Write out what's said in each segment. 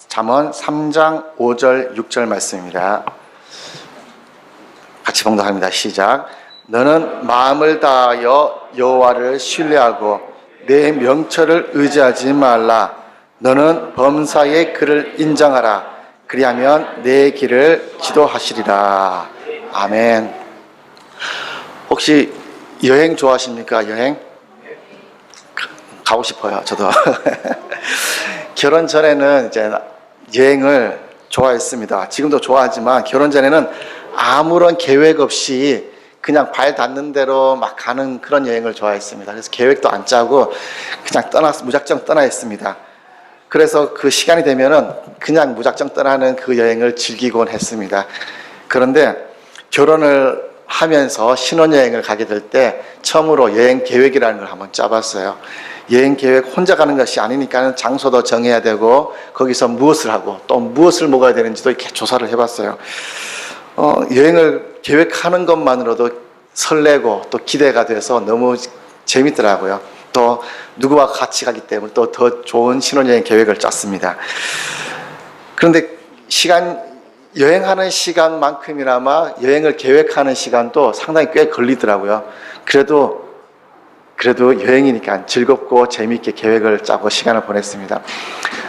잠언 3장 5절 6절 말씀입니다. 같이 봉독합니다. 시작. 너는 마음을 다하여 여호와를 신뢰하고 내 명철을 의지하지 말라. 너는 범사의 그를 인정하라. 그리하면 내 길을 지도하시리라. 아멘. 혹시 여행 좋아하십니까? 여행? 가고 싶어요. 저도. 결혼 전에는 이제 여행을 좋아했습니다. 지금도 좋아하지만 결혼 전에는 아무런 계획 없이 그냥 발 닿는 대로 막 가는 그런 여행을 좋아했습니다. 그래서 계획도 안 짜고 그냥 무작정 떠나 했습니다. 그래서 그 시간이 되면은 그냥 무작정 떠나는 그 여행을 즐기곤 했습니다. 그런데 결혼을 하면서 신혼여행을 가게 될 때 처음으로 여행 계획이라는 걸 한번 짜봤어요. 여행 계획 혼자 가는 것이 아니니까 장소도 정해야 되고 거기서 무엇을 하고 또 무엇을 먹어야 되는지도 이렇게 조사를 해봤어요. 여행을 계획하는 것만으로도 설레고 또 기대가 돼서 너무 재밌더라고요. 또 누구와 같이 가기 때문에 또 더 좋은 신혼여행 계획을 짰습니다. 그런데 여행하는 시간만큼이나마 여행을 계획하는 시간도 상당히 꽤 걸리더라고요. 그래도 여행이니까 즐겁고 재미있게 계획을 짜고 시간을 보냈습니다.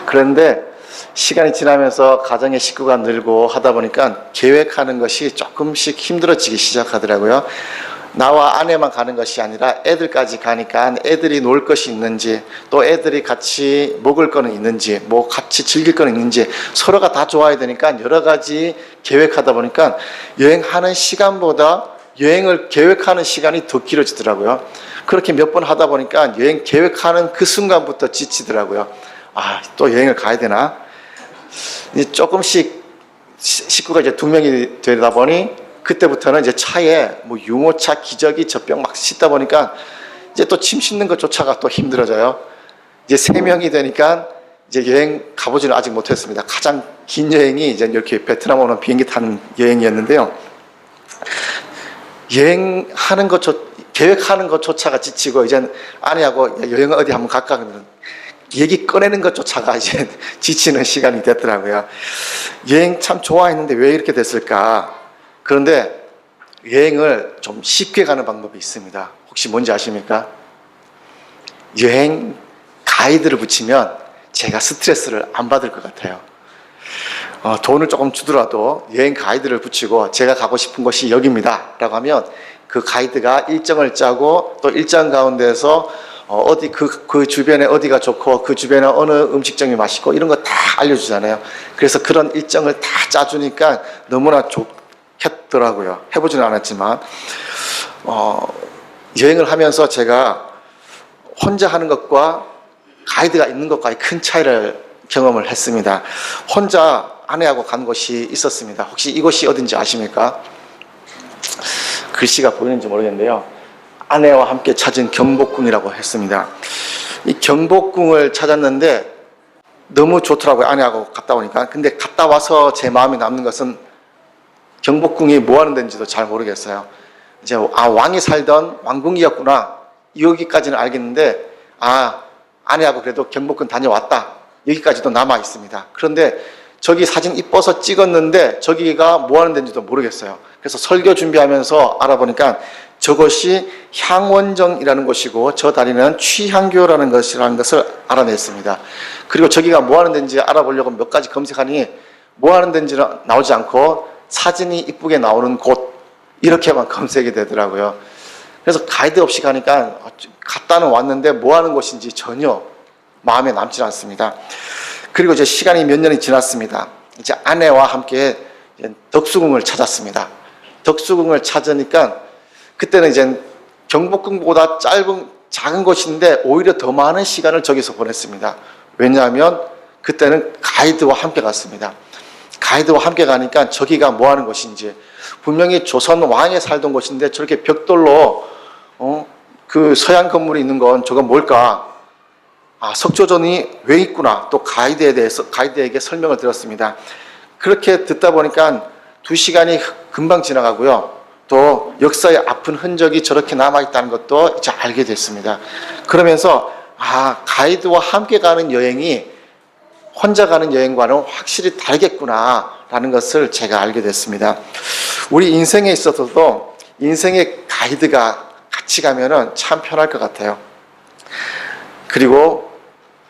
그런데 시간이 지나면서 가정의 식구가 늘고 하다 보니까 계획하는 것이 조금씩 힘들어지기 시작하더라고요. 나와 아내만 가는 것이 아니라 애들까지 가니까 애들이 놀 것이 있는지 또 애들이 같이 먹을 거는 있는지 뭐 같이 즐길 거는 있는지 서로가 다 좋아야 되니까 여러 가지 계획하다 보니까 여행하는 시간보다 여행을 계획하는 시간이 더 길어지더라고요. 그렇게 몇 번 하다 보니까 여행 계획하는 그 순간부터 지치더라고요. 또 여행을 가야 되나? 이제 조금씩 식구가 이제 2명이 되다 보니 그때부터는 이제 차에 뭐 유모차, 기저귀, 젖병 막 싣다 보니까 이제 또 짐 싣는 것조차가 또 힘들어져요. 이제 3명이 되니까 이제 여행 가보지는 아직 못했습니다. 가장 긴 여행이 이제 이렇게 베트남 오는 비행기 타는 여행이었는데요. 여행하는 계획하는 것조차가 지치고 이제 아내하고 여행 어디 한번 갈까 그러면 얘기 꺼내는 것조차가 이제 지치는 시간이 됐더라고요. 여행 참 좋아했는데 왜 이렇게 됐을까? 그런데 여행을 좀 쉽게 가는 방법이 있습니다. 혹시 뭔지 아십니까? 여행 가이드를 붙이면 제가 스트레스를 안 받을 것 같아요. 돈을 조금 주더라도 여행 가이드를 붙이고 제가 가고 싶은 곳이 여기입니다 라고 하면 그 가이드가 일정을 짜고 또 일정 가운데서 그 주변에 어디가 좋고 그 주변에 어느 음식점이 맛있고 이런 거 다 알려주잖아요. 그래서 그런 일정을 다 짜주니까 너무나 좋겠더라고요. 해보지는 않았지만 여행을 하면서 제가 혼자 하는 것과 가이드가 있는 것과의 큰 차이를 경험을 했습니다. 혼자 아내하고 간 곳이 있었습니다. 혹시 이곳이 어딘지 아십니까? 글씨가 보이는지 모르겠는데요. 아내와 함께 찾은 경복궁이라고 했습니다. 이 경복궁을 찾았는데 너무 좋더라고요. 아내하고 갔다 오니까. 근데 갔다 와서 제 마음에 남는 것은 경복궁이 뭐 하는 데인지도 잘 모르겠어요. 이제 왕이 살던 왕궁이었구나. 여기까지는 알겠는데 아내하고 그래도 경복궁 다녀왔다. 여기까지도 남아 있습니다. 그런데 저기 사진 이뻐서 찍었는데 저기가 뭐 하는 데인지도 모르겠어요. 그래서 설교 준비하면서 알아보니까 저것이 향원정이라는 곳이고 저 다리는 취향교라는 것을 알아냈습니다. 그리고 저기가 뭐 하는 데인지 알아보려고 몇 가지 검색하니 뭐 하는 데인지는 나오지 않고 사진이 이쁘게 나오는 곳 이렇게만 검색이 되더라고요. 그래서 가이드 없이 가니까 갔다는 왔는데 뭐 하는 곳인지 전혀 마음에 남지 않습니다. 그리고 이제 시간이 몇 년이 지났습니다. 이제 아내와 함께 덕수궁을 찾았습니다. 덕수궁을 찾으니까 그때는 이제 경복궁보다 작은 곳인데 오히려 더 많은 시간을 저기서 보냈습니다. 왜냐하면 그때는 가이드와 함께 갔습니다. 가이드와 함께 가니까 저기가 뭐 하는 곳인지 분명히 조선 왕이 살던 곳인데 저렇게 벽돌로 그 서양 건물이 있는 건 저건 뭘까? 석조전이 왜 있구나. 또 가이드에게 설명을 들었습니다. 그렇게 듣다 보니까 2시간이 금방 지나가고요. 또 역사의 아픈 흔적이 저렇게 남아있다는 것도 이제 알게 됐습니다. 그러면서 가이드와 함께 가는 여행이 혼자 가는 여행과는 확실히 다르겠구나라는 것을 제가 알게 됐습니다. 우리 인생에 있어서도 인생의 가이드가 같이 가면은 참 편할 것 같아요. 그리고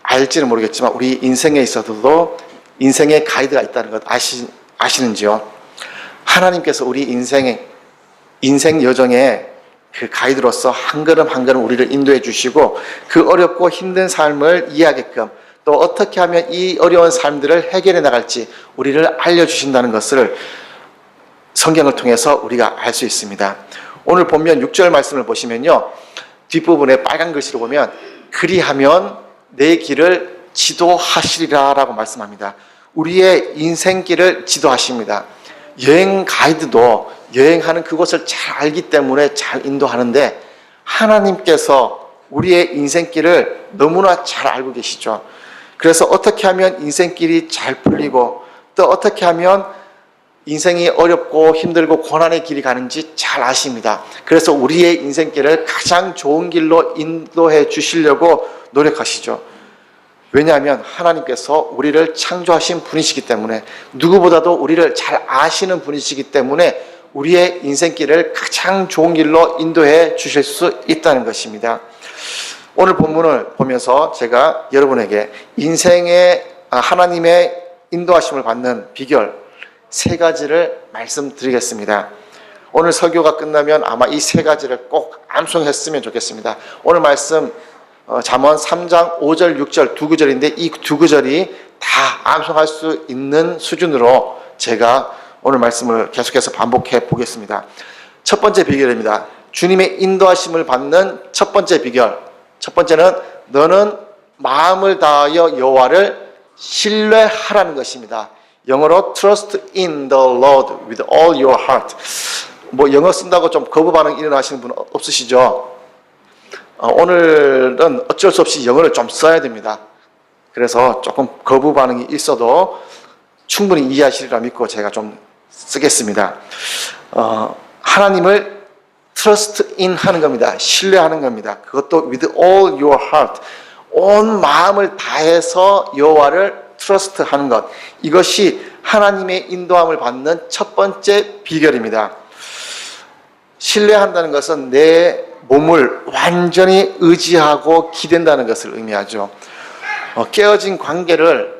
알지는 모르겠지만 우리 인생에 있어서도 인생의 가이드가 있다는 것 아시는지요? 하나님께서 우리 인생 여정에 그 가이드로서 한 걸음 한 걸음 우리를 인도해 주시고 그 어렵고 힘든 삶을 이해하게끔 또 어떻게 하면 이 어려운 삶들을 해결해 나갈지 우리를 알려주신다는 것을 성경을 통해서 우리가 알 수 있습니다. 오늘 본면 6절 말씀을 보시면요, 뒷부분에 빨간 글씨로 보면 그리하면 내 길을 지도하시리라 라고 말씀합니다. 우리의 인생길을 지도하십니다. 여행 가이드도 여행하는 그곳을 잘 알기 때문에 잘 인도하는데 하나님께서 우리의 인생길을 너무나 잘 알고 계시죠. 그래서 어떻게 하면 인생길이 잘 풀리고 또 어떻게 하면 인생이 어렵고 힘들고 고난의 길이 가는지 잘 아십니다. 그래서 우리의 인생길을 가장 좋은 길로 인도해 주시려고 노력하시죠. 왜냐하면 하나님께서 우리를 창조하신 분이시기 때문에 누구보다도 우리를 잘 아시는 분이시기 때문에 우리의 인생길을 가장 좋은 길로 인도해 주실 수 있다는 것입니다. 오늘 본문을 보면서 제가 여러분에게 인생의 하나님의 인도하심을 받는 비결 3가지를 말씀드리겠습니다. 오늘 설교가 끝나면 아마 이 3가지를 꼭 암송했으면 좋겠습니다. 오늘 말씀 잠언 3장 5절 6절 두 구절인데 이 두 구절이 다 암송할 수 있는 수준으로 제가 오늘 말씀을 계속해서 반복해 보겠습니다. 첫 번째 비결입니다. 주님의 인도하심을 받는 첫 번째 비결. 첫 번째는 너는 마음을 다하여 여호와를 신뢰하라는 것입니다. 영어로 trust in the Lord with all your heart. 뭐 영어 쓴다고 좀 거부 반응 일어나시는 분 없으시죠? 오늘은 어쩔 수 없이 영어를 좀 써야 됩니다. 그래서 조금 거부 반응이 있어도 충분히 이해하시리라 믿고 제가 좀 쓰겠습니다. 하나님을 trust in 하는 겁니다. 신뢰하는 겁니다. 그것도 with all your heart. 온 마음을 다해서 여호와를 trust 하는 것. 이것이 하나님의 인도함을 받는 첫 번째 비결입니다. 신뢰한다는 것은 내 몸을 완전히 의지하고 기댄다는 것을 의미하죠. 깨어진 관계를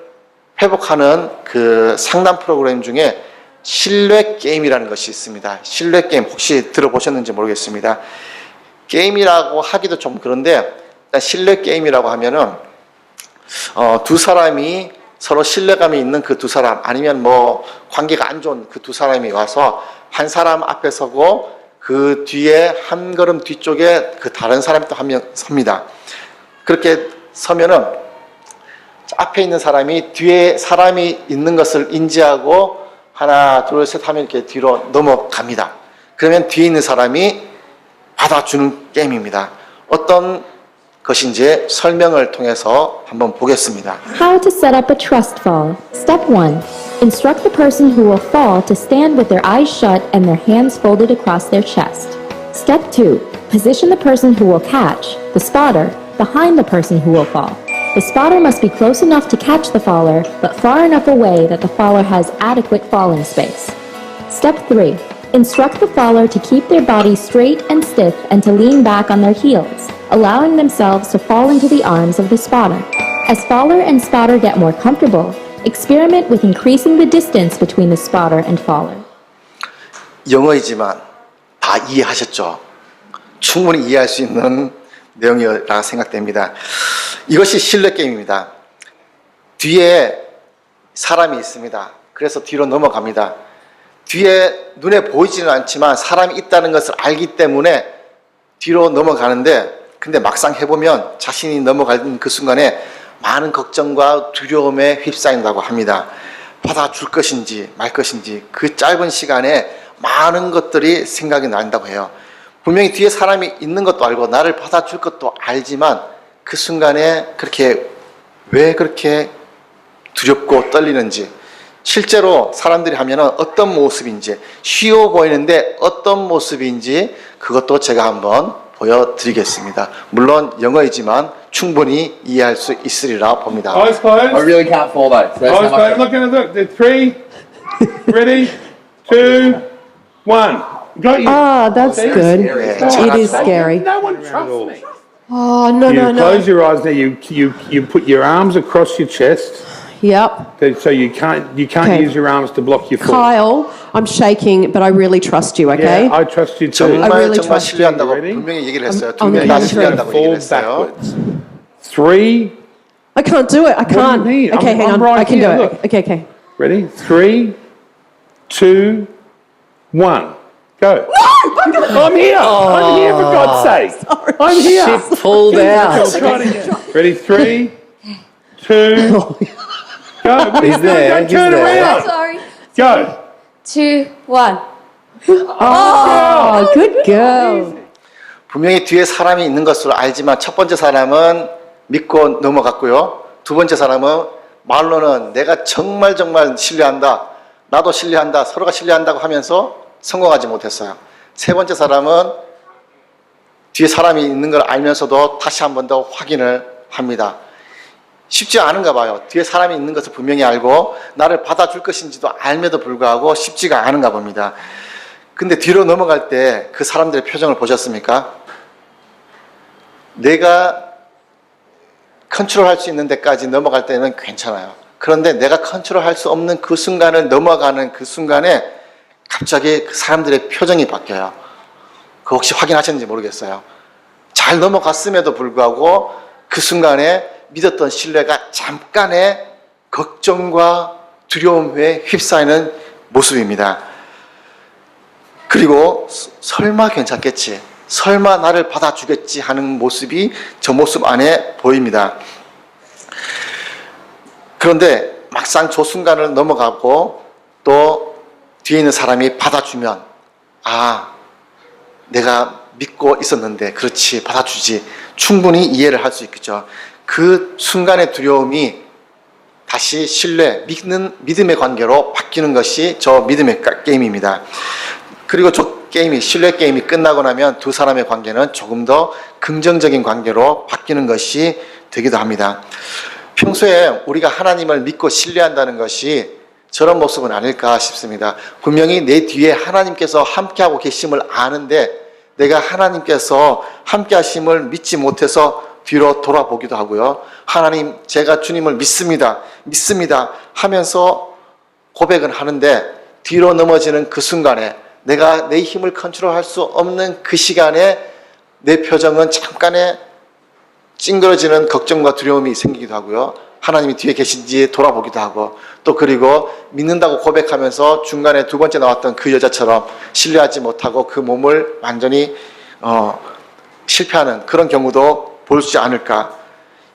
회복하는 그 상담 프로그램 중에 신뢰 게임이라는 것이 있습니다. 신뢰 게임 혹시 들어보셨는지 모르겠습니다. 게임이라고 하기도 좀 그런데 일단 신뢰 게임이라고 하면은 두 사람이 서로 신뢰감이 있는 그 두 사람 아니면 뭐 관계가 안 좋은 그 두 사람이 와서 한 사람 앞에 서고 그 뒤에 한 걸음 뒤쪽에 그 다른 사람이 또 한 명 섭니다. 그렇게 서면은 앞에 있는 사람이 뒤에 사람이 있는 것을 인지하고 하나 둘 셋 하면 이렇게 뒤로 넘어갑니다. 그러면 뒤에 있는 사람이 받아주는 게임입니다. 어떤 것인지 설명을 통해서 한번 보겠습니다. How to set up a trust fall. Step 1. Instruct the person who will fall to stand with their eyes shut and their hands folded across their chest. Step 2. Position the person who will catch, the spotter, behind the person who will fall. The spotter must be close enough to catch the faller, but far enough away that the faller has adequate falling space. Step 3. Instruct the faller to keep their body straight and stiff and to lean back on their heels, allowing themselves to fall into the arms of the spotter. As faller and spotter get more comfortable, experiment with increasing the distance between the spotter and faller. 영어이지만 다 이해하셨죠? 충분히 이해할 수 있는 내용이라 생각됩니다. 이것이 신뢰 게임입니다. 뒤에 사람이 있습니다. 그래서 뒤로 넘어갑니다. 뒤에 눈에 보이지는 않지만 사람이 있다는 것을 알기 때문에 뒤로 넘어가는데 근데 막상 해보면 자신이 넘어가는 그 순간에 많은 걱정과 두려움에 휩싸인다고 합니다. 받아줄 것인지 말 것인지 그 짧은 시간에 많은 것들이 생각이 난다고 해요. 분명히 뒤에 사람이 있는 것도 알고 나를 받아줄 것도 알지만 그 순간에 왜 그렇게 두렵고 떨리는지 실제로 사람들이 하면은 어떤 모습인지 쉬워 보이는데 어떤 모습인지 그것도 제가 한번 보여드리겠습니다. 물론 영어이지만 충분히 이해할 수 있으리라 봅니다. Eyes closed. I really can't fall though. So that's Eyes how closed. much. Look at it. Look. 3. Ready? 2. 1. Got you. Ah, that's good. 네, It is scary. No one trusts me. Oh, no, You no, close no. your eyes now. You put your arms across your chest, Yep. so you can't Okay. use your arms to block your foot. Kyle, I'm shaking, but I really trust you, okay? Yeah, I trust you too. 정말 really 정말 trust 신뢰한다고 you. Ready? 분명히 얘기를 했어요. 두 I'm 명 다 gonna 신뢰한다고 얘기를 Fall 했어요. backwards. 3. I can't do it. I can't. do you mean? Okay, I'm hang on. right I can here, do look. it. Okay, okay. Ready? 3, 2, 1. Go. I'm here. I'm here for God's sake. I'm here. Pulled out. Try it again. Ready? 3, 2, go. What are you doing? there, Don't he's turn there. around. Sorry. Go. 2, 1. Oh, good girl. 분명히 뒤에 사람이 있는 것으로 알지만 첫 번째 사람은 믿고 넘어갔고요. 두 번째 사람은 말로는 내가 정말 신뢰한다. 나도 신뢰한다. 서로가 신뢰한다고 하면서 성공하지 못했어요. 세 번째 사람은 뒤에 사람이 있는 걸 알면서도 다시 한 번 더 확인을 합니다. 쉽지 않은가 봐요. 뒤에 사람이 있는 것을 분명히 알고 나를 받아줄 것인지도 알면도 불구하고 쉽지가 않은가 봅니다. 근데 뒤로 넘어갈 때 그 사람들의 표정을 보셨습니까? 내가 컨트롤할 수 있는 데까지 넘어갈 때는 괜찮아요. 그런데 내가 컨트롤할 수 없는 그 순간을 넘어가는 그 순간에 갑자기 그 사람들의 표정이 바뀌어요. 그거 혹시 확인하셨는지 모르겠어요. 잘 넘어갔음에도 불구하고 그 순간에 믿었던 신뢰가 잠깐의 걱정과 두려움에 휩싸이는 모습입니다. 그리고 설마 괜찮겠지, 설마 나를 받아주겠지 하는 모습이 저 모습 안에 보입니다. 그런데 막상 저 순간을 넘어가고 또 뒤에 있는 사람이 받아주면, 아, 내가 믿고 있었는데 그렇지, 받아주지, 충분히 이해를 할 수 있겠죠. 그 순간의 두려움이 다시 신뢰, 믿음의 관계로 바뀌는 것이 저 믿음의 게임입니다. 그리고 저 게임이, 신뢰 게임이 끝나고 나면 두 사람의 관계는 조금 더 긍정적인 관계로 바뀌는 것이 되기도 합니다. 평소에 우리가 하나님을 믿고 신뢰한다는 것이 저런 모습은 아닐까 싶습니다. 분명히 내 뒤에 하나님께서 함께하고 계심을 아는데 내가 하나님께서 함께하심을 믿지 못해서 뒤로 돌아보기도 하고요. 하나님, 제가 주님을 믿습니다 하면서 고백은 하는데 뒤로 넘어지는 그 순간에, 내가 내 힘을 컨트롤할 수 없는 그 시간에 내 표정은 잠깐의 찡그러지는 걱정과 두려움이 생기기도 하고요. 하나님이 뒤에 계신지 돌아보기도 하고, 또 그리고 믿는다고 고백하면서 중간에 두 번째 나왔던 그 여자처럼 신뢰하지 못하고 그 몸을 완전히 실패하는 그런 경우도 볼 수 않을까.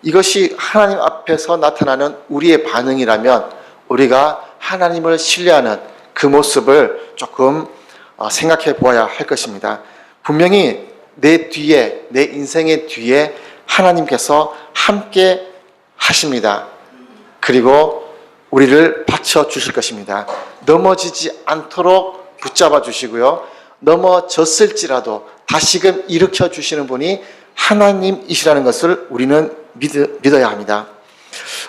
이것이 하나님 앞에서 나타나는 우리의 반응이라면 우리가 하나님을 신뢰하는 그 모습을 조금 생각해 보아야 할 것입니다. 분명히 내 뒤에, 내 인생의 뒤에 하나님께서 함께 하십니다. 그리고 우리를 받쳐 주실 것입니다. 넘어지지 않도록 붙잡아 주시고요. 넘어졌을지라도 다시금 일으켜 주시는 분이 하나님이시라는 것을 우리는 믿어야 합니다.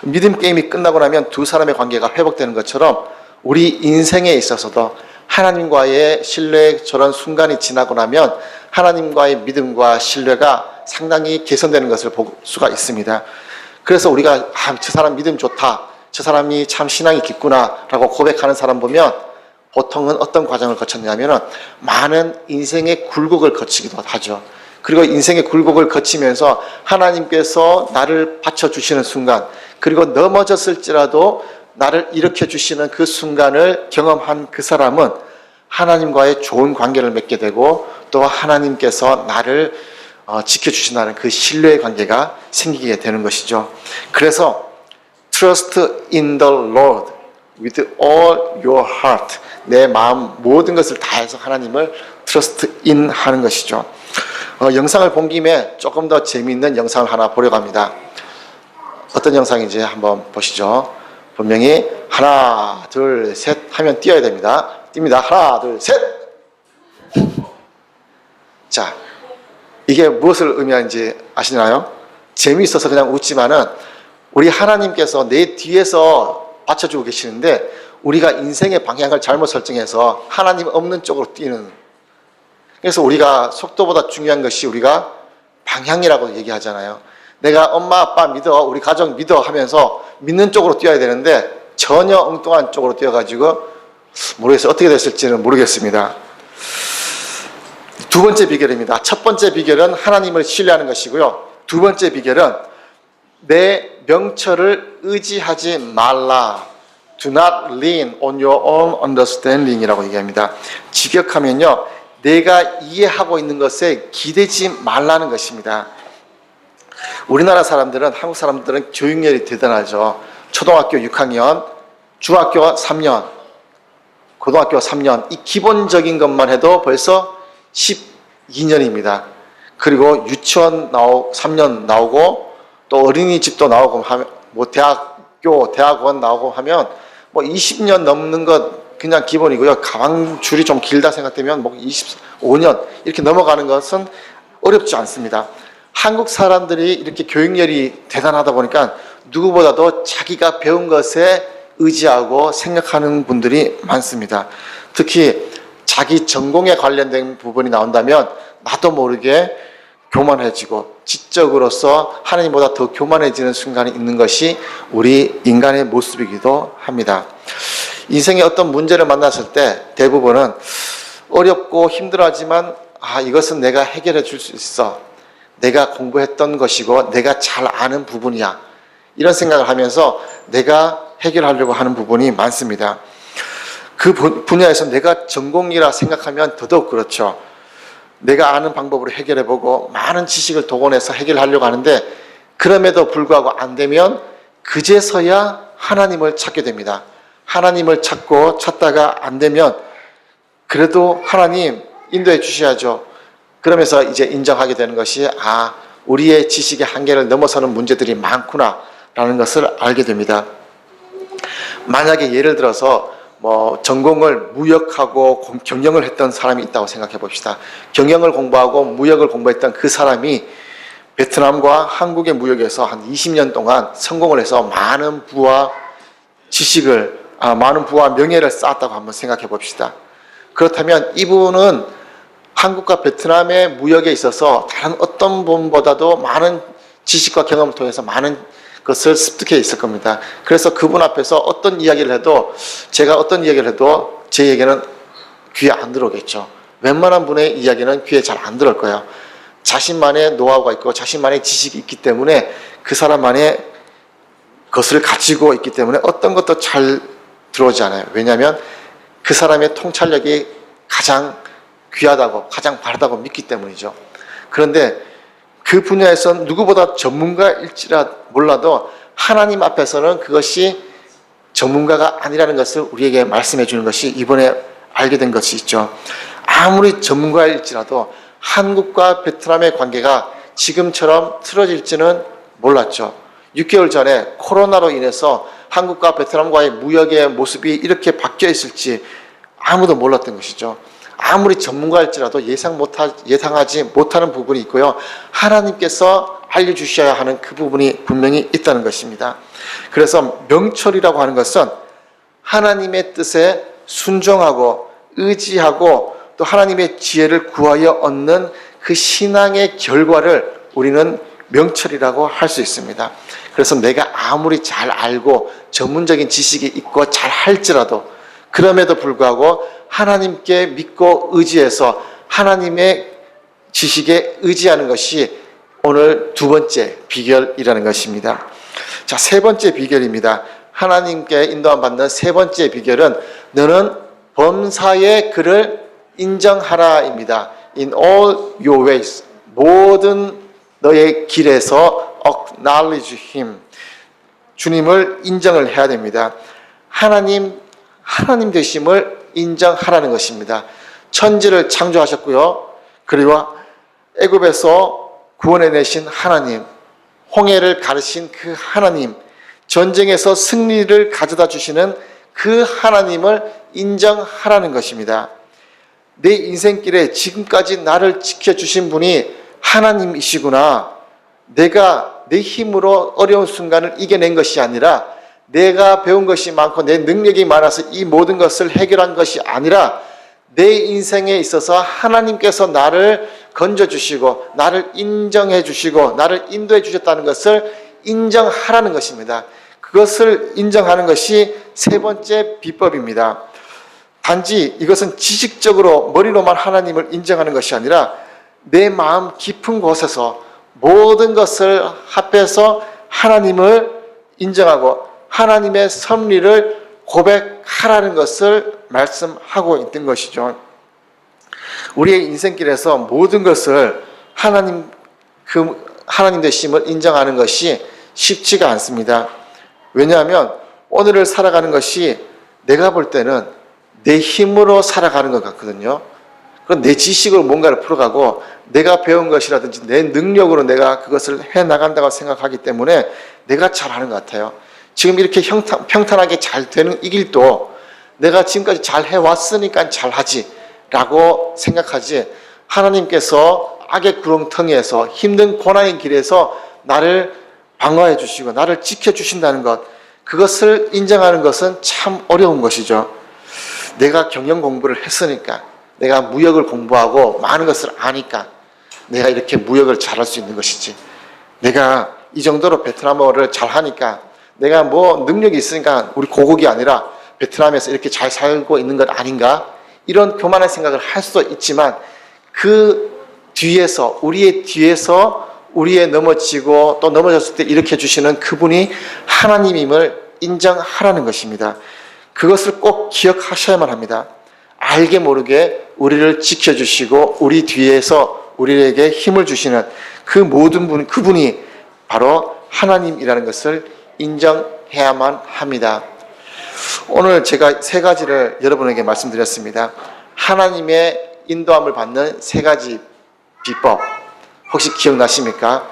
믿음 게임이 끝나고 나면 두 사람의 관계가 회복되는 것처럼 우리 인생에 있어서도 하나님과의 신뢰의 저런 순간이 지나고 나면 하나님과의 믿음과 신뢰가 상당히 개선되는 것을 볼 수가 있습니다. 그래서 우리가 저 사람 믿음 좋다, 저 사람이 참 신앙이 깊구나 라고 고백하는 사람 보면 보통은 어떤 과정을 거쳤냐면 많은 인생의 굴곡을 거치기도 하죠. 그리고 인생의 굴곡을 거치면서 하나님께서 나를 받쳐주시는 순간, 그리고 넘어졌을지라도 나를 일으켜주시는 그 순간을 경험한 그 사람은 하나님과의 좋은 관계를 맺게 되고 또 하나님께서 나를 지켜주신다는 그 신뢰의 관계가 생기게 되는 것이죠. 그래서 Trust in the Lord with all your heart, 내 마음 모든 것을 다해서 하나님을 Trust in 하는 것이죠. 영상을 본 김에 조금 더 재미있는 영상을 하나 보려고 합니다. 어떤 영상인지 한번 보시죠. 분명히 하나 둘 셋 하면 뛰어야 됩니다. 뜁니다. 하나 둘 셋. 자, 이게 무엇을 의미하는지 아시나요? 재미있어서 그냥 웃지만은 우리 하나님께서 내 뒤에서 받쳐주고 계시는데 우리가 인생의 방향을 잘못 설정해서 하나님 없는 쪽으로 뛰는, 그래서 우리가 속도보다 중요한 것이 우리가 방향이라고 얘기하잖아요. 내가 엄마 아빠 믿어, 우리 가족 믿어 하면서 믿는 쪽으로 뛰어야 되는데 전혀 엉뚱한 쪽으로 뛰어가지고 모르겠어요. 어떻게 됐을지는 모르겠습니다. 두 번째 비결입니다. 첫 번째 비결은 하나님을 신뢰하는 것이고요. 두 번째 비결은 내 명철을 의지하지 말라. Do not lean on your own understanding 이라고 얘기합니다. 직역하면요, 내가 이해하고 있는 것에 기대지 말라는 것입니다. 우리나라 사람들은, 한국 사람들은 교육열이 대단하죠. 초등학교 6학년, 중학교 3년, 고등학교 3년, 이 기본적인 것만 해도 벌써 12년입니다. 그리고 유치원 3년 나오고 또 어린이집도 나오고 하면 뭐 대학원 나오고 하면 뭐 20년 넘는 것 그냥 기본이고요. 가방 줄이 좀 길다 생각되면 뭐 25년 이렇게 넘어가는 것은 어렵지 않습니다. 한국 사람들이 이렇게 교육열이 대단하다 보니까 누구보다도 자기가 배운 것에 의지하고 생각하는 분들이 많습니다. 특히 자기 전공에 관련된 부분이 나온다면 나도 모르게 교만해지고 지적으로서 하나님보다 더 교만해지는 순간이 있는 것이 우리 인간의 모습이기도 합니다. 인생의 어떤 문제를 만났을 때 대부분은 어렵고 힘들어하지만 이것은 내가 해결해 줄 수 있어. 내가 공부했던 것이고 내가 잘 아는 부분이야. 이런 생각을 하면서 내가 해결하려고 하는 부분이 많습니다. 그 분야에서 내가 전공이라 생각하면 더더욱 그렇죠. 내가 아는 방법으로 해결해보고 많은 지식을 동원해서 해결하려고 하는데 그럼에도 불구하고 안 되면 그제서야 하나님을 찾게 됩니다. 하나님을 찾다가 안 되면 그래도 하나님 인도해 주셔야죠. 그러면서 이제 인정하게 되는 것이 우리의 지식의 한계를 넘어서는 문제들이 많구나 라는 것을 알게 됩니다. 만약에 예를 들어서 전공을 무역하고 경영을 했던 사람이 있다고 생각해 봅시다. 경영을 공부하고 무역을 공부했던 그 사람이 베트남과 한국의 무역에서 한 20년 동안 성공을 해서 많은 부와 지식을, 많은 부와 명예를 쌓았다고 한번 생각해 봅시다. 그렇다면 이분은 한국과 베트남의 무역에 있어서 다른 어떤 분보다도 많은 지식과 경험을 통해서 많은 것을 습득해 있을 겁니다. 그래서 그분 앞에서 어떤 이야기를 해도, 제가 어떤 이야기를 해도 제 얘기는 귀에 안 들어오겠죠. 웬만한 분의 이야기는 귀에 잘 안 들어올 거예요. 자신만의 노하우가 있고 자신만의 지식이 있기 때문에 그 사람만의 것을 가지고 있기 때문에 어떤 것도 잘 들어오지 않아요. 왜냐하면 그 사람의 통찰력이 가장 귀하다고, 가장 바르다고 믿기 때문이죠. 그런데 그 분야에서 누구보다 전문가일지라 몰라도 하나님 앞에서는 그것이 전문가가 아니라는 것을 우리에게 말씀해 주는 것이 이번에 알게 된 것이 있죠. 아무리 전문가일지라도 한국과 베트남의 관계가 지금처럼 틀어질지는 몰랐죠. 6개월 전에 코로나로 인해서 한국과 베트남과의 무역의 모습이 이렇게 바뀌어 있을지 아무도 몰랐던 것이죠. 아무리 전문가일지라도 예상하지 못하는 부분이 있고요. 하나님께서 알려주셔야 하는 그 부분이 분명히 있다는 것입니다. 그래서 명철이라고 하는 것은 하나님의 뜻에 순종하고 의지하고 또 하나님의 지혜를 구하여 얻는 그 신앙의 결과를 우리는 명철이라고 할 수 있습니다. 그래서 내가 아무리 잘 알고 전문적인 지식이 있고 잘 할지라도 그럼에도 불구하고 하나님께 믿고 의지해서 하나님의 지식에 의지하는 것이 오늘 두 번째 비결이라는 것입니다. 자, 세 번째 비결입니다. 하나님께 인도함 받는 세 번째 비결은 너는 범사에 그를 인정하라입니다. In all your ways, 모든 너의 길에서 acknowledge him, 주님을 인정을 해야 됩니다. 하나님 되심을 인정하라는 것입니다. 천지를 창조하셨고요. 그리고 애굽에서 구원해내신 하나님, 홍해를 가르신 그 하나님, 전쟁에서 승리를 가져다 주시는 그 하나님을 인정하라는 것입니다. 내 인생길에 지금까지 나를 지켜주신 분이 하나님이시구나. 내가 내 힘으로 어려운 순간을 이겨낸 것이 아니라 내가 배운 것이 많고 내 능력이 많아서 이 모든 것을 해결한 것이 아니라 내 인생에 있어서 하나님께서 나를 건져주시고 나를 인정해 주시고 나를 인도해 주셨다는 것을 인정하라는 것입니다. 그것을 인정하는 것이 세 번째 비법입니다. 단지 이것은 지식적으로 머리로만 하나님을 인정하는 것이 아니라 내 마음 깊은 곳에서 모든 것을 합해서 하나님을 인정하고 하나님의 섭리를 고백하라는 것을 말씀하고 있는 것이죠. 우리의 인생길에서 모든 것을 하나님 되심을 인정하는 것이 쉽지가 않습니다. 왜냐하면 오늘을 살아가는 것이 내가 볼 때는 내 힘으로 살아가는 것 같거든요. 그럼 내 지식으로 뭔가를 풀어가고 내가 배운 것이라든지 내 능력으로 내가 그것을 해나간다고 생각하기 때문에 내가 잘하는 것 같아요. 지금 이렇게 평탄하게 잘 되는 이 길도 내가 지금까지 잘 해왔으니까 잘하지 라고 생각하지, 하나님께서 악의 구렁텅이에서 힘든 고난의 길에서 나를 방어해 주시고 나를 지켜주신다는 것, 그것을 인정하는 것은 참 어려운 것이죠. 내가 경영 공부를 했으니까, 내가 무역을 공부하고 많은 것을 아니까 내가 이렇게 무역을 잘할 수 있는 것이지, 내가 이 정도로 베트남어를 잘하니까, 내가 뭐 능력이 있으니까 우리 고국이 아니라 베트남에서 이렇게 잘 살고 있는 것 아닌가, 이런 교만한 생각을 할 수도 있지만 그 뒤에서, 우리의 뒤에서 우리의 넘어지고 또 넘어졌을 때 일으켜 주시는 그분이 하나님임을 인정하라는 것입니다. 그것을 꼭 기억하셔야만 합니다. 알게 모르게 우리를 지켜주시고 우리 뒤에서 우리에게 힘을 주시는 그 모든 분, 그분이 바로 하나님이라는 것을 인정해야만 합니다. 오늘 제가 세 가지를 여러분에게 말씀드렸습니다. 하나님의 인도함을 받는 세 가지 비법, 혹시 기억나십니까?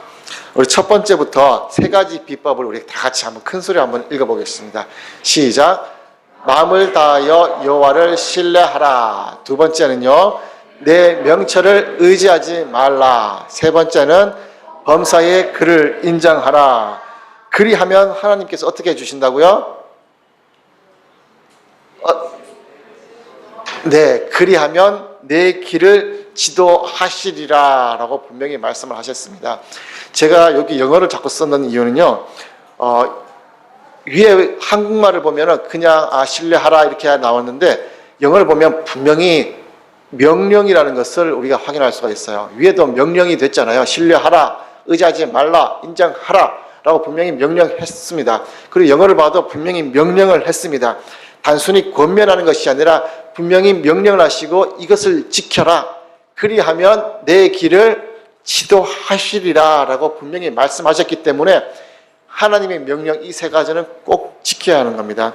우리 첫 번째부터 세 가지 비법을 우리 다 같이 한번 큰 소리 한번 읽어보겠습니다. 시작. 마음을 다하여 여호와를 신뢰하라. 두 번째는요, 내 명철을 의지하지 말라. 세 번째는 범사에 그를 인정하라. 그리하면 하나님께서 어떻게 해주신다고요? 네, 그리하면 내 길을 지도하시리라 라고 분명히 말씀을 하셨습니다. 제가 여기 영어를 자꾸 썼는 이유는요, 위에 한국말을 보면은 그냥 신뢰하라 이렇게 나왔는데 영어를 보면 분명히 명령이라는 것을 우리가 확인할 수가 있어요. 위에도 명령이 됐잖아요. 신뢰하라, 의지하지 말라, 인정하라 라고 분명히 명령했습니다. 그리고 영어를 봐도 분명히 명령을 했습니다. 단순히 권면하는 것이 아니라 분명히 명령을 하시고 이것을 지켜라, 그리하면 내 길을 지도하시리라 라고 분명히 말씀하셨기 때문에 하나님의 명령 이 세 가지는 꼭 지켜야 하는 겁니다.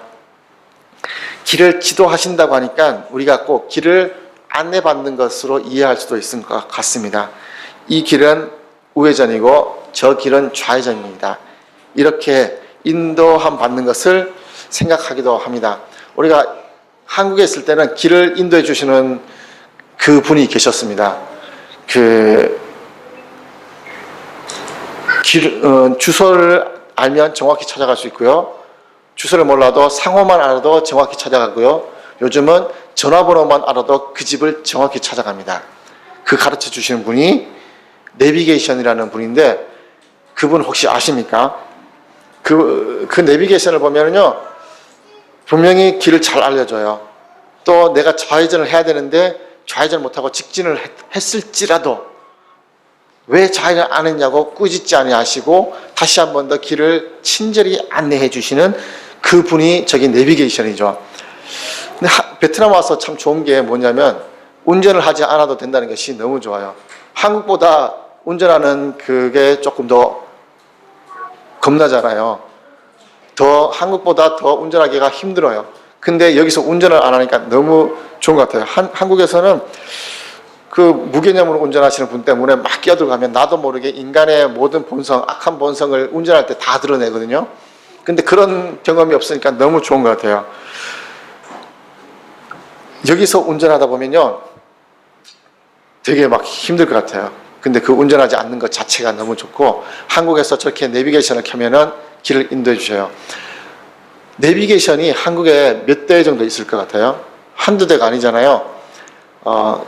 길을 지도하신다고 하니까 우리가 꼭 길을 안내받는 것으로 이해할 수도 있을 것 같습니다. 이 길은 우회전이고 저 길은 좌회전입니다. 이렇게 인도함 받는 것을 생각하기도 합니다. 우리가 한국에 있을 때는 길을 인도해 주시는 그 분이 계셨습니다. 주소를 알면 정확히 찾아갈 수 있고요. 주소를 몰라도 상호만 알아도 정확히 찾아가고요. 요즘은 전화번호만 알아도 그 집을 정확히 찾아갑니다. 그 가르쳐 주시는 분이 내비게이션이라는 분인데, 그분 혹시 아십니까? 그 내비게이션을 보면은요, 분명히 길을 잘 알려줘요. 또 내가 좌회전을 해야 되는데 좌회전 못하고 직진을 했을지라도 왜 좌회전 안 했냐고 꾸짖지 아니하시고 다시 한 번 더 길을 친절히 안내해 주시는 그분이 저기 내비게이션이죠. 근데 베트남 와서 참 좋은 게 뭐냐면 운전을 하지 않아도 된다는 것이 너무 좋아요. 한국보다 운전하는 그게 조금 더 겁나잖아요. 한국보다 더 운전하기가 힘들어요. 근데 여기서 운전을 안 하니까 너무 좋은 것 같아요. 한국에서는 그 무개념으로 운전하시는 분 때문에 막 끼어들어가면 나도 모르게 인간의 모든 본성, 악한 본성을 운전할 때 다 드러내거든요. 근데 그런 경험이 없으니까 너무 좋은 것 같아요. 여기서 운전하다 보면요, 되게 막 힘들 것 같아요. 근데 그 운전하지 않는 것 자체가 너무 좋고, 한국에서 저렇게 내비게이션을 켜면은 길을 인도해 주셔요. 내비게이션이 한국에 몇 대 정도 있을 것 같아요? 한두 대가 아니잖아요.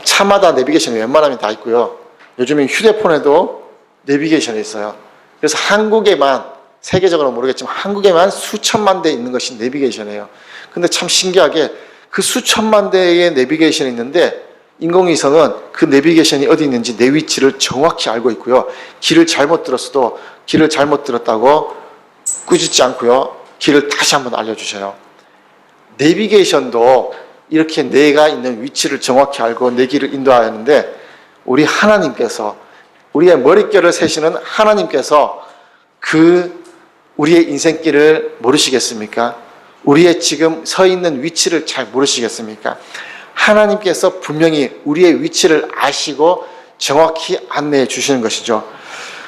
차마다 내비게이션이 웬만하면 다 있고요. 요즘엔 휴대폰에도 내비게이션이 있어요. 그래서 한국에만, 세계적으로 모르겠지만 한국에만 수천만 대 있는 것이 내비게이션이에요. 근데 참 신기하게 그 수천만 대의 내비게이션이 있는데 인공위성은 그 내비게이션이 어디 있는지 내 위치를 정확히 알고 있고요. 길을 잘못 들었어도 길을 잘못 들었다고 꾸짖지 않고요. 길을 다시 한번 알려주셔요. 내비게이션도 이렇게 내가 있는 위치를 정확히 알고 내 길을 인도하는데, 우리 하나님께서, 우리의 머릿결을 세시는 하나님께서 우리의 인생길을 모르시겠습니까? 우리의 지금 서 있는 위치를 잘 모르시겠습니까? 하나님께서 분명히 우리의 위치를 아시고 정확히 안내해 주시는 것이죠.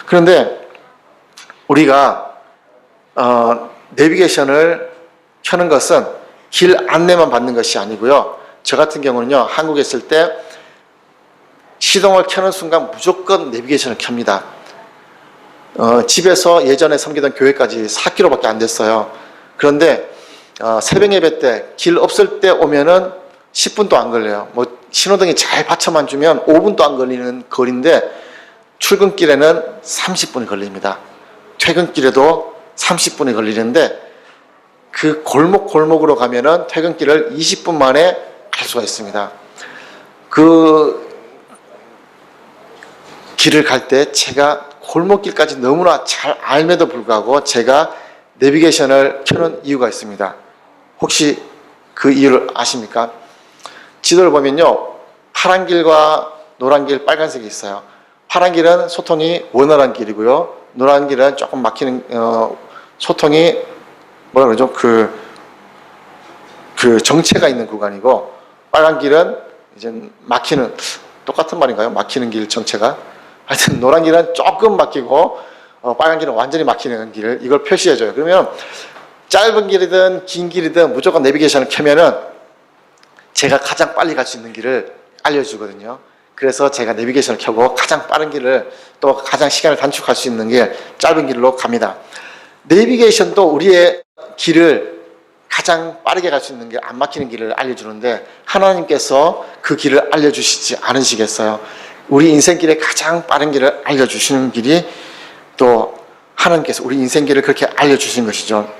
그런데 우리가 내비게이션을 켜는 것은 길 안내만 받는 것이 아니고요. 저 같은 경우는요, 한국에 있을 때 시동을 켜는 순간 무조건 내비게이션을 켭니다. 집에서 예전에 섬기던 교회까지 4km밖에 안 됐어요. 그런데 새벽 예배 때 길 없을 때 오면은 10분도 안 걸려요. 뭐 신호등이 잘 받쳐만 주면 5분도 안 걸리는 거리인데, 출근길에는 30분이 걸립니다. 퇴근길에도 30분이 걸리는데, 그 골목으로 가면은 퇴근길을 20분 만에 갈 수가 있습니다. 그 길을 갈 때 제가 골목길까지 너무나 잘 알매도 불구하고 제가 내비게이션을 켜는 이유가 있습니다. 혹시 그 이유를 아십니까? 지도를 보면요, 파란 길과 노란 길, 빨간색이 있어요. 파란 길은 소통이 원활한 길이고요, 노란 길은 조금 막히는, 소통이 뭐라 그러죠? 그 정체가 있는 구간이고, 빨간 길은 이제 막히는, 똑같은 말인가요? 막히는 길 정체가? 하여튼 노란 길은 조금 막히고, 빨간 길은 완전히 막히는 길을, 이걸 표시해줘요. 그러면 짧은 길이든 긴 길이든 무조건 내비게이션을 켜면은 제가 가장 빨리 갈 수 있는 길을 알려주거든요. 그래서 제가 내비게이션을 켜고 가장 빠른 길을, 또 가장 시간을 단축할 수 있는 게 짧은 길로 갑니다. 내비게이션도 우리의 길을 가장 빠르게 갈 수 있는 길, 안 막히는 길을 알려주는데, 하나님께서 그 길을 알려주시지 않으시겠어요? 우리 인생길에 가장 빠른 길을 알려주시는 길이 또 하나님께서 우리 인생길을 그렇게 알려주신 것이죠.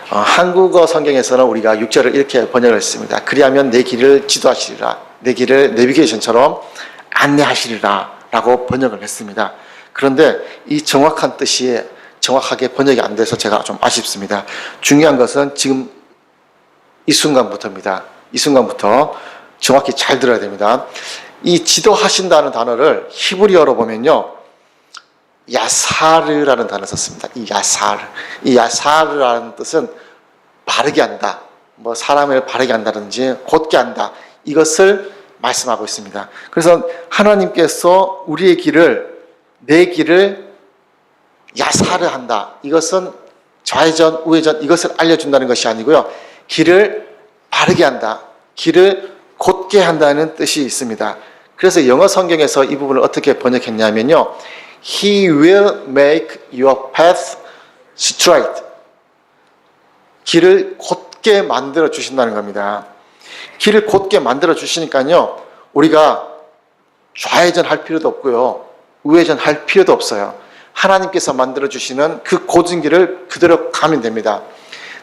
한국어 성경에서는 우리가 6절을 이렇게 번역을 했습니다. 그리하면 내 길을 지도하시리라, 내 길을 내비게이션처럼 안내하시리라 라고 번역을 했습니다. 그런데 이 정확한 뜻이 정확하게 번역이 안 돼서 제가 좀 아쉽습니다. 중요한 것은 지금 이 순간부터입니다. 이 순간부터 정확히 잘 들어야 됩니다. 이 지도하신다는 단어를 히브리어로 보면요, 야사르라는 단어를 썼습니다. 이 야사르. 이 야사르라는 뜻은 바르게 한다, 뭐 사람을 바르게 한다든지 곧게 한다, 이것을 말씀하고 있습니다. 그래서 하나님께서 우리의 길을, 내 길을 야사르 한다, 이것은 좌회전, 우회전 이것을 알려준다는 것이 아니고요, 길을 바르게 한다, 길을 곧게 한다는 뜻이 있습니다. 그래서 영어 성경에서 이 부분을 어떻게 번역했냐면요, He will make your path straight. 길을 곧게 만들어 주신다는 겁니다. 길을 곧게 만들어 주시니까요, 우리가 좌회전 할 필요도 없고요, 우회전 할 필요도 없어요. 하나님께서 만들어 주시는 그 곧은 길을 그대로 가면 됩니다.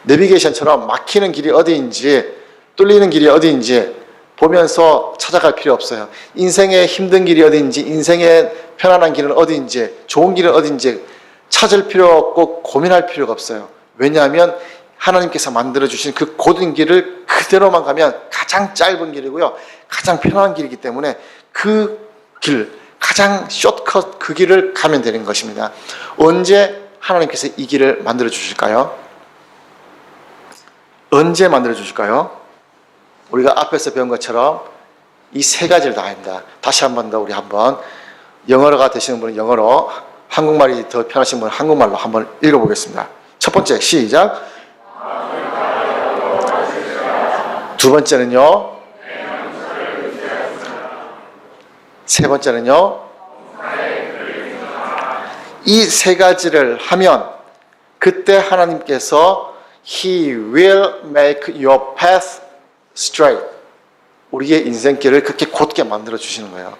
내비게이션처럼 막히는 길이 어디인지, 뚫리는 길이 어디인지 보면서 찾아갈 필요 없어요. 인생의 힘든 길이 어디인지, 인생의 편안한 길은 어디인지, 좋은 길은 어디인지 찾을 필요 없고 고민할 필요가 없어요. 왜냐하면 하나님께서 만들어주신 그 곧은 길을 그대로만 가면 가장 짧은 길이고요, 가장 편안한 길이기 때문에 그 길, 가장 숏컷 그 길을 가면 되는 것입니다. 언제 하나님께서 이 길을 만들어 주실까요? 언제 만들어 주실까요? 우리가 앞에서 배운 것처럼 이 세 가지를 다 합니다. 다시 한 번 더 우리 한번, 영어가 되시는 분은 영어로, 한국말이 더 편하신 분은 한국말로 한번 읽어보겠습니다. 첫 번째, 시작. 두 번째는요, 세 번째는요, 이 세 가지를 하면 그때 하나님께서 He will make your path straight. 우리의 인생길을 그렇게 곧게 만들어 주시는 거예요.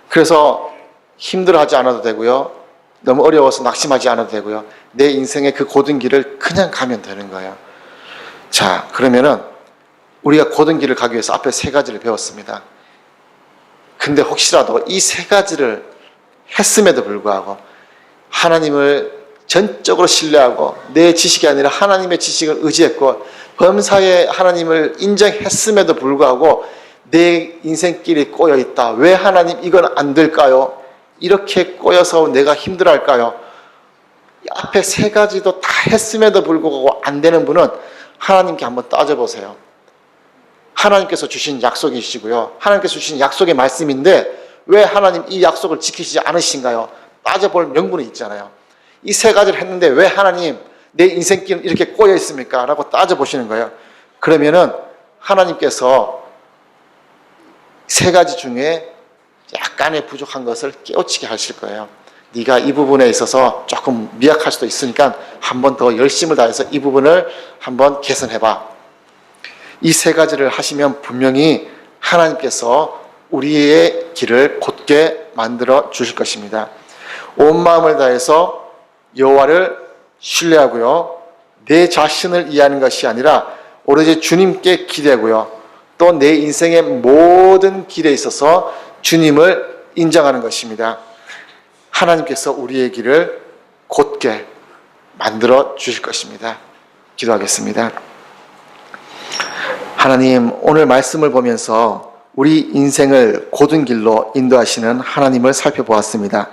그래서 힘들어하지 않아도 되고요. 너무 어려워서 낙심하지 않아도 되고요. 내 인생의 그 고든 길을 그냥 가면 되는 거예요. 자, 그러면은 우리가 고든 길을 가기 위해서 앞에 세 가지를 배웠습니다. 근데 혹시라도 이 세 가지를 했음에도 불구하고 하나님을 전적으로 신뢰하고 내 지식이 아니라 하나님의 지식을 의지했고 범사에 하나님을 인정했음에도 불구하고 내 인생길이 꼬여있다. 왜 하나님 이건 안 될까요? 이렇게 꼬여서 내가 힘들어할까요? 앞에 세 가지도 다 했음에도 불구하고 안 되는 분은 하나님께 한번 따져보세요. 하나님께서 주신 약속이시고요. 하나님께서 주신 약속의 말씀인데 왜 하나님 이 약속을 지키시지 않으신가요? 따져볼 명분이 있잖아요. 이 세 가지를 했는데 왜 하나님 내 인생길은 이렇게 꼬여 있습니까? 라고 따져보시는 거예요. 그러면은 하나님께서 세 가지 중에 약간의 부족한 것을 깨우치게 하실 거예요. 네가 이 부분에 있어서 조금 미약할 수도 있으니까 한 번 더 열심을 다해서 이 부분을 한번 개선해봐. 이 세 가지를 하시면 분명히 하나님께서 우리의 길을 곧게 만들어 주실 것입니다. 온 마음을 다해서 여호와를 신뢰하고요. 내 자신을 이해하는 것이 아니라 오로지 주님께 기대고요. 또 내 인생의 모든 길에 있어서 주님을 인정하는 것입니다. 하나님께서 우리의 길을 곧게 만들어 주실 것입니다. 기도하겠습니다. 하나님, 오늘 말씀을 보면서 우리 인생을 고든 길로 인도하시는 하나님을 살펴보았습니다.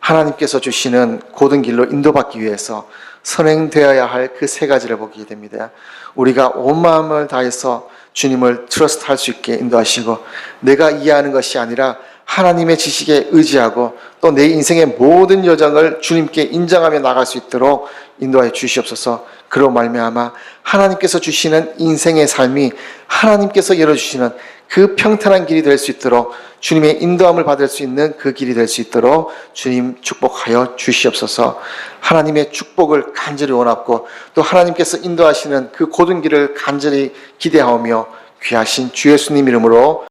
하나님께서 주시는 고든 길로 인도받기 위해서 선행되어야 할 그 세 가지를 보게 됩니다. 우리가 온 마음을 다해서 주님을 트러스트할 수 있게 인도하시고 내가 이해하는 것이 아니라 하나님의 지식에 의지하고 또 내 인생의 모든 여정을 주님께 인정하며 나갈 수 있도록 인도하여 주시옵소서. 그로 말미암아 하나님께서 주시는 인생의 삶이 하나님께서 열어주시는 그 평탄한 길이 될 수 있도록 주님의 인도함을 받을 수 있는 그 길이 될 수 있도록 주님 축복하여 주시옵소서. 하나님의 축복을 간절히 원하고 또 하나님께서 인도하시는 그 고든 길을 간절히 기대하며 귀하신 주 예수님 이름으로